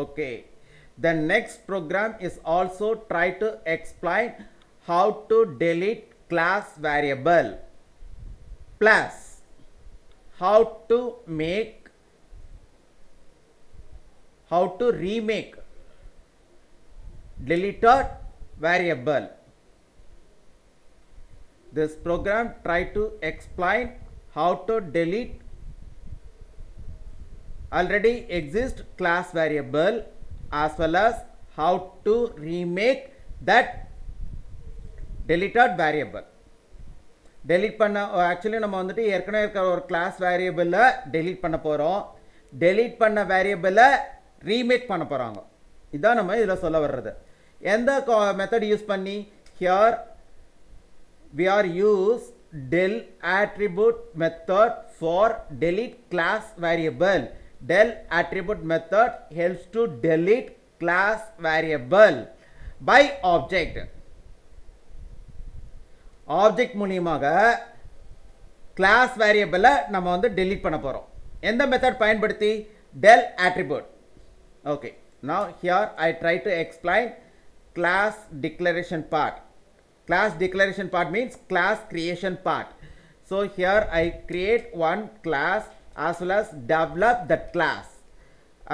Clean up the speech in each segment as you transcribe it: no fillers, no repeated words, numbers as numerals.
Okay, the next program is also try to explain how to delete class variable plus how to remake deleted variable. This program try to explain how to delete already exist class variable as well as how to remake that deleted variable. delete பண்ண actually நம்ம வந்துட்டு ஏற்கனவே இருக்கிற ஒரு class வேரியபிளை delete பண்ண போகிறோம். delete பண்ண வேரியபிளை remake பண்ண போகிறாங்க. இதான் நம்ம இதில் சொல்ல வர்றது. எந்த மெத்தட் யூஸ் பண்ணி? here we are use del attribute method for delete class variable. del attribute method helps to delete class variable by object. object மூலமாக class variable நம்ம வந்து delete பண்ண போறோம். எந்த மெத்தட் பயன்படுத்தி? del attribute. okay, now here I try to explain class declaration part. class declaration part means class creation part. so here I create one class as well as develop that class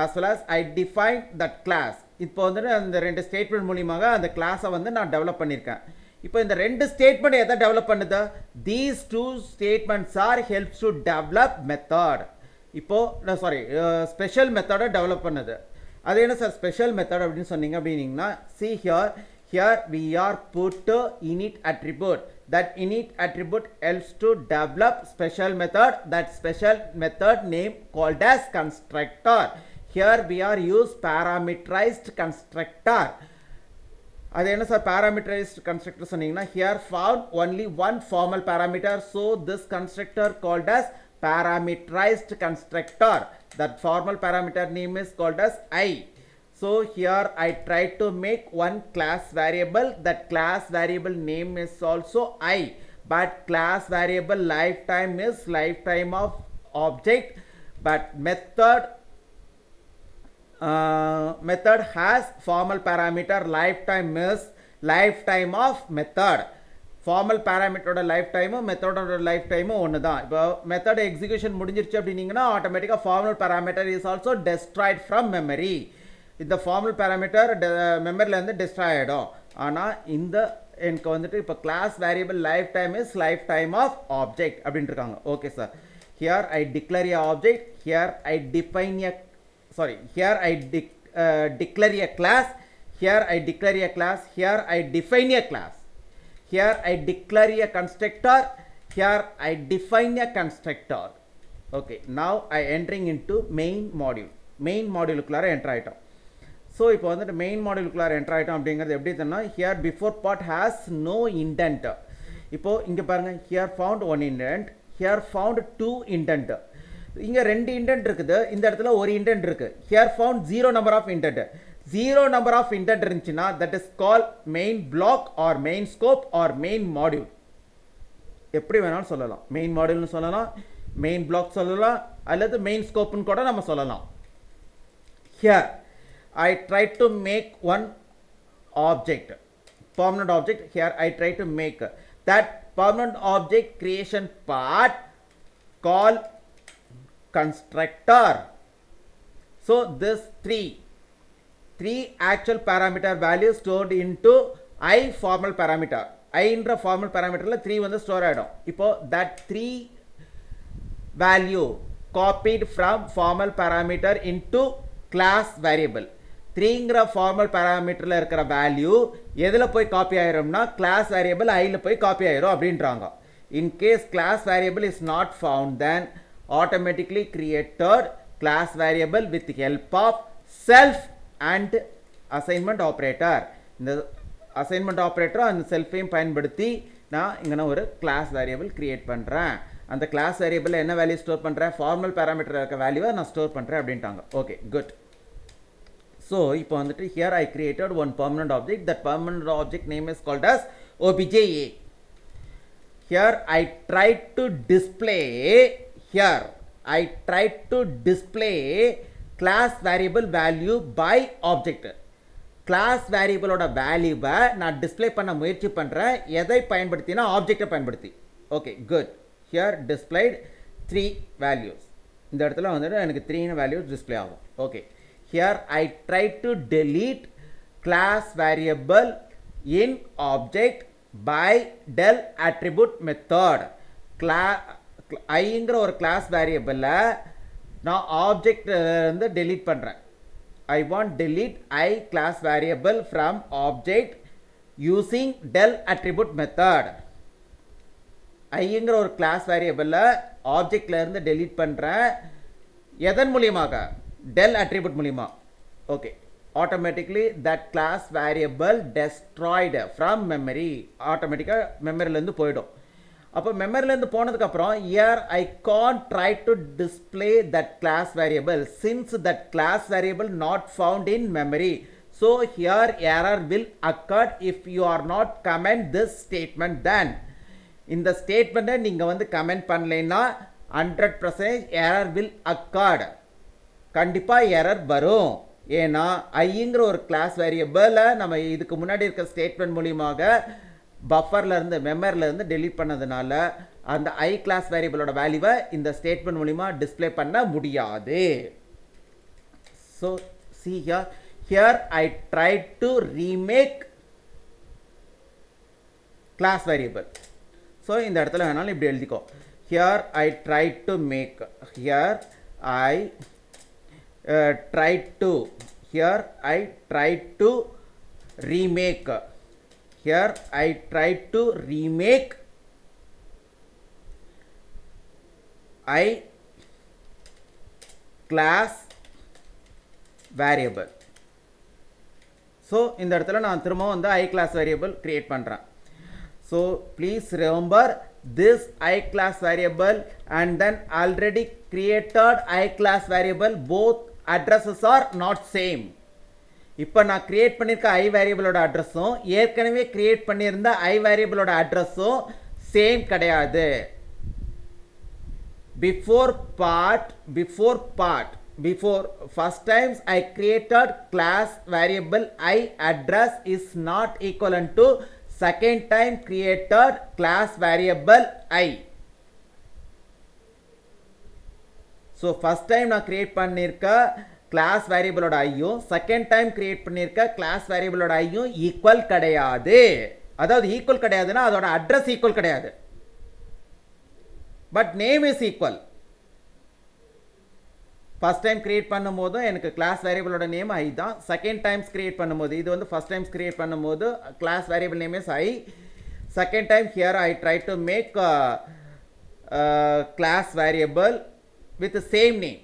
as well as I define that class. இப்போ வந்து அந்த ரெண்டு statement மூலமாக அந்த கிளாஸை வந்து நான் develop பண்ணியிருக்கேன். இப்போ இந்த ரெண்டு ஸ்டேட்மெண்ட் எதை டெவலப் பண்ணுது? these two statements are helps to develop method. இப்போ சாரி ஸ்பெஷல் மெத்தடை டெவலப் பண்ணுது. அது என்ன சார் ஸ்பெஷல் மெத்தட் அப்படின்னு சொன்னீங்க அப்படின்னீங்கன்னா see here we are put init attribute. that init attribute helps to develop special method. that special method name called as constructor. here we are use parameterized constructor. அது என்ன sir parameterized constructor சொன்னீங்கன்னா here found only one formal parameter, so this constructor called as parameterized constructor. that formal parameter name is called as I. so here I try to make one class variable. that class variable name is also I, but class variable lifetime is lifetime of object, but method has formal parameter lifetime is lifetime of method. formal parameter lifetime method lifetime ஒன்று தான். இப்போ method execution முடிஞ்சிருச்சு அப்படின்னீங்கன்னா ஆட்டோமேட்டிக்காக formal parameter is also destroyed from memory. இந்த formal parameter மெமரியிலேருந்து destroy ஆகிடும். ஆனால் இந்த எனக்கு வந்துட்டு இப்போ class variable lifetime is lifetime of object அப்படின்னு இருக்காங்க. Okay sir, here I declare a object, here I define a here I declare a class, here I declare a class, here I define a class, here I declare a constructor, here I define a constructor. okay, now I entering into main module. main moduleக்குள்ளார enter ஆகிட்டோம். So இப்போ வந்துட்டு main மாடியூலுக்குள்ளார enter ஆகிட்டோம் அப்படிங்கிறது எப்படி சொன்னா here before part has no indent. இப்போது இங்கே பாருங்கள் here found one indent, here found two indent. இங்கே ரெண்டு இண்டென்ட் இருக்குது, இந்த இடத்துல ஒரு இண்டென்ட் இருக்குது. here found zero number of indent. zero number of indent இருந்துச்சுன்னா that is called main block or main scope or main module. எப்படி வேணாலும் சொல்லலாம். மெயின் மாடியூல்னு சொல்லலாம், மெயின் பிளாக் சொல்லலாம், அல்லது மெயின் ஸ்கோப்னு கூட நம்ம சொல்லலாம். here I try to make one object, permanent object. here I try to make that permanent object creation part called constructor. so this three actual parameter values stored into I formal parameter. I என்ற formal parameterல 3 வந்து store ஆகிடும். இப்போ that 3 value copied from formal parameter into class variable. 3ங்கிற formal parameterல இருக்கிற value எதில் போய் copy ஆயிரும்னா class variable Iல போய் copy ஆயிரும் அப்படின்றாங்க. in case class variable is not found, then automatically created class variable with help of self and assignment operator. இந்த assignment operator and self-ஐயும் பயன்படுத்தி நான் இங்கே ஒரு class variable create பண்ணுறேன். அந்த class variable என்ன வேல்யூ ஸ்டோர் பண்ணுறேன்? formal parameter இருக்க வேல்யூவை நான் ஸ்டோர் பண்ணுறேன் அப்படின்ட்டாங்க. Okay, good. ஸோ இப்போ வந்துட்டு here I created one permanent object. that permanent object name is called as obj_a. here I tried to display class variable value by object. Class வேரியபிளோட வேல்யூவை நான் டிஸ்பிளே பண்ண முயற்சி பண்ணுறேன். எதை பயன்படுத்தினா ஆப்ஜெக்டை பயன்படுத்தி. Okay good. Here displayed 3 values. இந்த இடத்துல வந்துட்டு எனக்கு 3 வேல்யூஸ் டிஸ்பிளே ஆகும். Okay here I try to delete class variable in object by del attribute method. ஐங்கிற ஒரு கிளாஸ் வேரியபிளை நான் ஆப்ஜெக்ட் வந்து டெலீட் பண்ணுறேன். I want delete I class variable from object using del attribute method. ஐங்கிற ஒரு class வேரியபிள ஆப்ஜெக்ட்ல இருந்து delete பண்றேன். எதன் மூலமாக? del attribute மூலமா. Okay automatically that class variable destroyed from memory. ஆட்டோமேட்டிக்கா மெமரியில இருந்து போய்டும். அப்போ மெமரியில இருந்து போனதுக்கு அப்புறம் here I can't try to display that class variable since that class variable not found in memory. So here error will occur if you are not comment this statement. Then இந்த ஸ்டேட்மெண்ட்டை நீங்கள் வந்து கமெண்ட் பண்ணலைன்னா 100% error will occur. கண்டிப்பாக error வரும். ஏன்னா ஐங்கிற ஒரு class வேரியபிளை நம்ம இதுக்கு முன்னாடி இருக்க ஸ்டேட்மெண்ட் மூலியமாக பஃபர்ல இருந்து மெமரில இருந்து டெலீட் பண்ணதுனால அந்த ஐ கிளாஸ் வேரியபிளோட வேல்யூவை இந்த ஸ்டேட்மெண்ட் மூலமா டிஸ்ப்ளே பண்ண முடியாது. So see here I tried to remake class variable. So இந்த இடத்துல வேணாலும் இப்படி எழுதிக்கோ. Here I tried to make. Here I tried to remake. Here I tried to remake I class variable. So இந்த இடத்துல நான் திரும்பவும் வந்து I class variable create பண்றேன். So please remember this I class variable and then already created I class variable, both addresses are not same. இப்போ நான் create பண்ணியிருக்க ஐ வேரியபிளோட அட்ரஸும் ஏற்கனவே கிரியேட் பண்ணியிருந்த ஐ வேரியபிளோட அட்ரஸும் சேம் கிடையாது. Before first times I created class variable I address is not equivalent to second time created class variable I. So first time நான் create பண்ணியிருக்க class வேரியபிளோட ஐயும் second time create பண்ணியிருக்க கிளாஸ் வேரியபிளோட ஐயும் equal கிடையாது. அதாவது equal கிடையாதுன்னா அதோட address equal கிடையாது, but name is equal. First time create பண்ணும்போது எனக்கு கிளாஸ் வேரியபிளோட நேம் ஐ தான். செகண்ட் டைம்ஸ் கிரியேட் பண்ணும்போது, இது வந்து ஃபர்ஸ்ட் டைம்ஸ் கிரியேட் பண்ணும்போது class variable name is I. Second time here I try to make class variable with same name.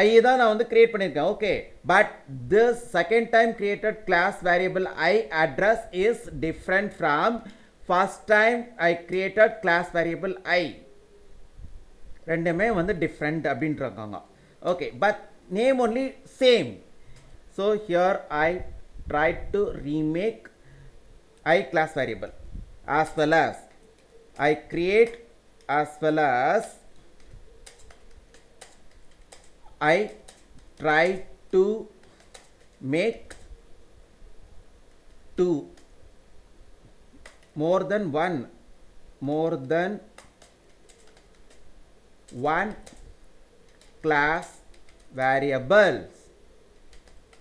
I தான் நான் வந்து கிரியேட் பண்ணியிருக்கேன். Okay, but this second time created class variable I address is different from first time I created class variable I. ரெண்டுமே வந்து different அப்படின்றாங்க. Okay, but name only same. So here I try to remake I class variable as well as I create as well as I try to make two more than one class variables.